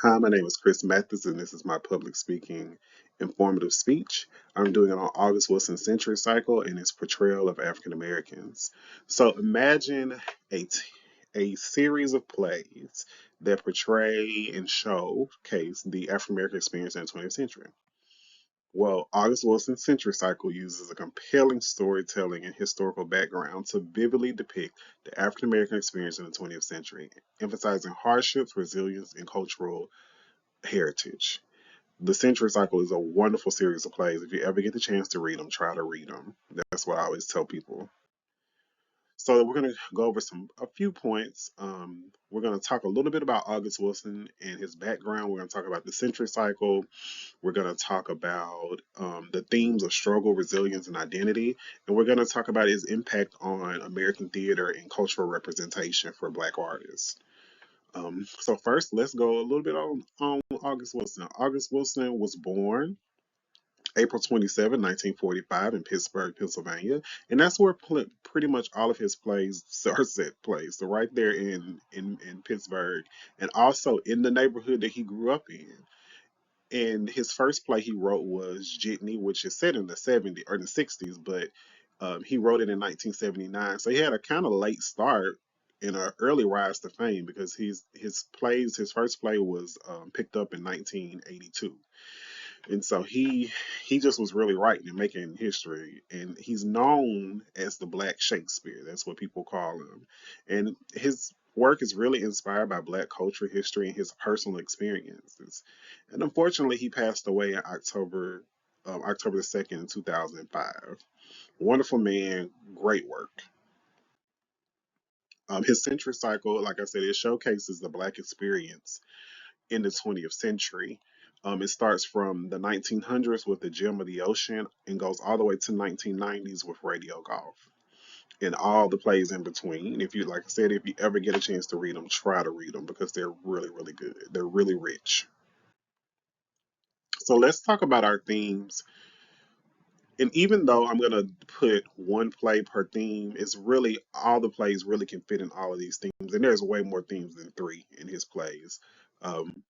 Hi, my name is Chris Mathis, and this is my public speaking informative speech. I'm doing it on August Wilson Century Cycle and its portrayal of African Americans. So imagine a series of plays that portray and showcase the African American experience in the 20th century. Well, August Wilson's Century Cycle uses a compelling storytelling and historical background to vividly depict the African American experience in the 20th century, emphasizing hardships, resilience, and cultural heritage. The Century Cycle is a wonderful series of plays. If you ever get the chance to read them, try to read them. That's what I always tell people. So we're going to go over a few points. We're going to talk a little bit about August Wilson and his background. We're going to talk about the Century Cycle. We're going to talk about the themes of struggle, resilience, and identity. And we're going to talk about his impact on American theater and cultural representation for Black artists. So first, let's go a little bit on August Wilson. August Wilson was born April 27, 1945 in Pittsburgh, Pennsylvania. And that's where pretty much all of his plays are set plays. So right there in Pittsburgh and also in the neighborhood that he grew up in. And his first play he wrote was Jitney, which is set in the 70s or the 60s, but he wrote it in 1979. So he had a kind of late start and an early rise to fame because his first play was picked up in 1982. And so he just was really writing and making history, and he's known as the Black Shakespeare. That's what people call him. And his work is really inspired by Black culture, history, and his personal experiences. And unfortunately, he passed away in October the 2nd, 2005. Wonderful man, great work. His Century Cycle, like I said, it showcases the Black experience in the 20th century. It starts from the 1900s with the Gem of the Ocean and goes all the way to 1990s with Radio Golf and all the plays in between. If you, like I said, if you ever get a chance to read them, try to read them because they're really, really good. They're really rich. So let's talk about our themes. And even though I'm gonna put one play per theme, it's really all the plays really can fit in all of these themes, and there's way more themes than three in his plays. Um,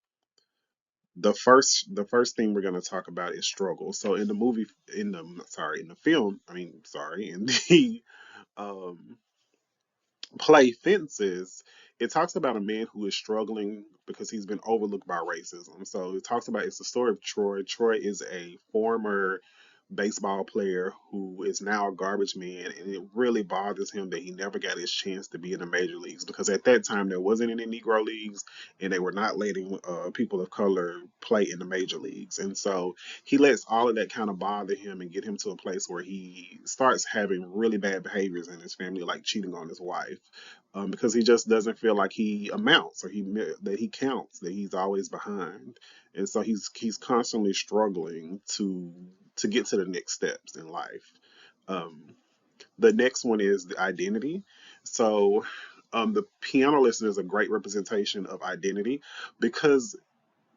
the first thing we're going to talk about is struggle. So in the movie, in the film, in the um, play Fences, it talks about a man who is struggling because he's been overlooked by racism. So it talks about it's the story of Troy. Troy is a former baseball player who is now a garbage man, and it really bothers him that he never got his chance to be in the major leagues because at that time there wasn't any Negro leagues, and they were not letting people of color play in the major leagues. And so he lets all of that kind of bother him and get him to a place where he starts having really bad behaviors in his family, like cheating on his wife, because he just doesn't feel like he amounts or that he counts, that he's always behind, and so he's constantly struggling to get to the next steps in life. Um, the next one is the identity. So the piano lesson is a great representation of identity because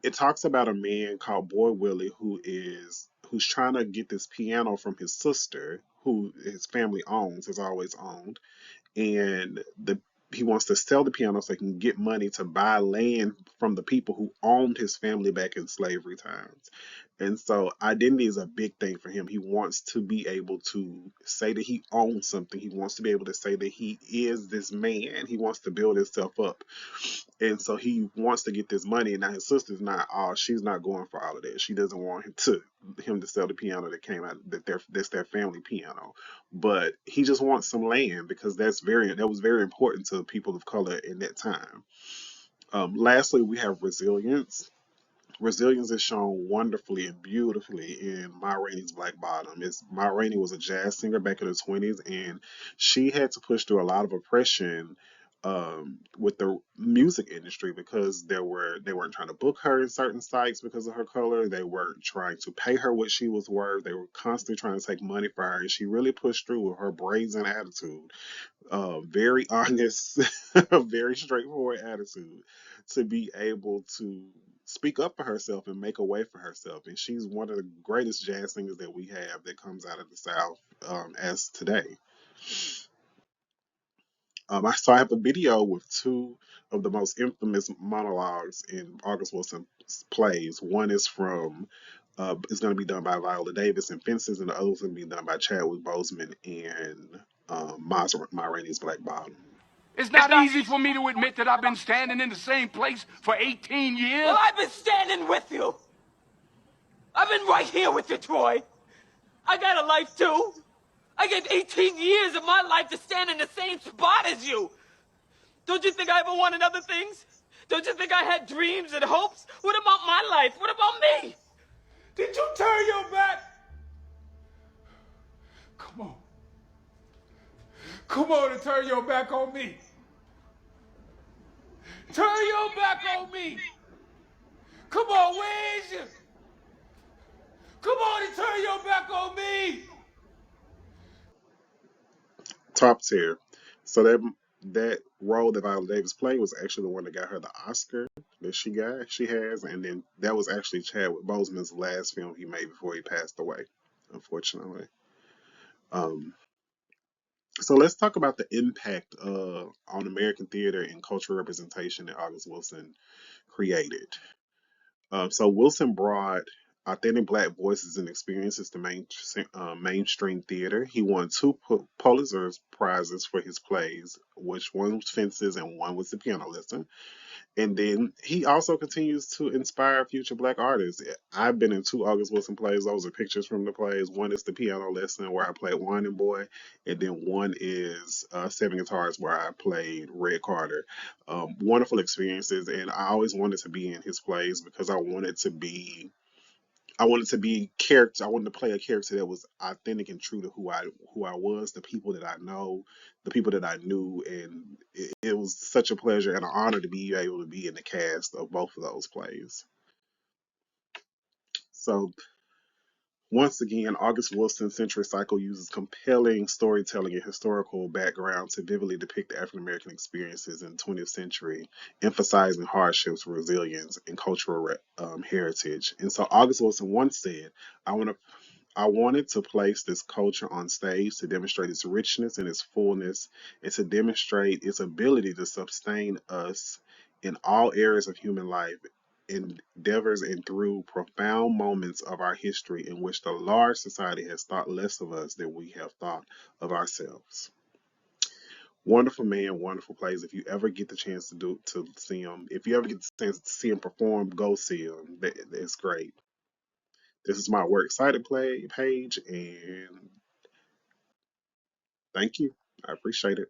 it talks about a man called Boy Willie who's trying to get this piano from his sister, who his family owns, has always owned, and the he wants to sell the piano so he can get money to buy land from the people who owned his family back in slavery times. And so identity is a big thing for him. He wants to be able to say that he owns something. He wants to be able to say that he is this man. He wants to build himself up. And so he wants to get this money. And now his sister's not she's not going for all of that. She doesn't want him to sell the piano that came out that's their family piano. But he just wants some land because that was very important to people of color in that time. Lastly, we have resilience. Resilience is shown wonderfully and beautifully in Ma Rainey's Black Bottom. Ma Rainey was a jazz singer back in the 20s, and she had to push through a lot of oppression with the music industry because they weren't trying to book her in certain sites because of her color. They weren't trying to pay her what she was worth. They were constantly trying to take money for her, and she really pushed through with her brazen attitude, very honest, very straightforward attitude to be able to speak up for herself and make a way for herself. And she's one of the greatest jazz singers that we have that comes out of the South as today. I have a video with two of the most infamous monologues in August Wilson's plays. One is from it's going to be done by Viola Davis in Fences, and the other is going to be done by Chadwick Boseman in Ma Rainey's Black Bottom. It's not easy for me to admit that I've been standing in the same place for 18 years. Well, I've been standing with you. I've been right here with you, Troy. I got a life too. I gave 18 years of my life to stand in the same spot as you. Don't you think I ever wanted other things? Don't you think I had dreams and hopes? What about my life? What about me? Did you turn your back? Come on. Come on and turn your back on me. Turn your back on me. Come on, where is you? Come on and turn your back on me. Top tier. So that role that Viola Davis played was actually the one that got her the Oscar that she has, and then that was actually Chadwick Boseman's last film he made before he passed away, unfortunately. Um, so let's talk about the impact on American theater and cultural representation that August Wilson created. So Wilson brought authentic Black voices and experiences to mainstream theater. He won two Pulitzer prizes for his plays, which one was Fences and one was The Piano Lesson. And then he also continues to inspire future Black artists. I've been in two August Wilson plays. Those are pictures from the plays. One is The Piano Lesson, where I played Winding Boy, and then one is Seven Guitars, where I played Red Carter. Wonderful experiences, and I always wanted to be in his plays because I wanted to be character. I wanted to play a character that was authentic and true to who I was, the people that I know, the people that I knew, and it was such a pleasure and an honor to be able to be in the cast of both of those plays. So once again, August Wilson's Century Cycle uses compelling storytelling and historical background to vividly depict the African American experiences in the 20th century, emphasizing hardships, resilience, and cultural heritage. And so August Wilson once said, I want to I wanted to place this culture on stage to demonstrate its richness and its fullness, and to demonstrate its ability to sustain us in all areas of human life, endeavors, and through profound moments of our history in which the large society has thought less of us than we have thought of ourselves. Wonderful man, wonderful plays. If you ever get the chance to see him, if you ever get the chance to see him perform, go see him. That's great. This is my works cited play page, and thank you. I appreciate it.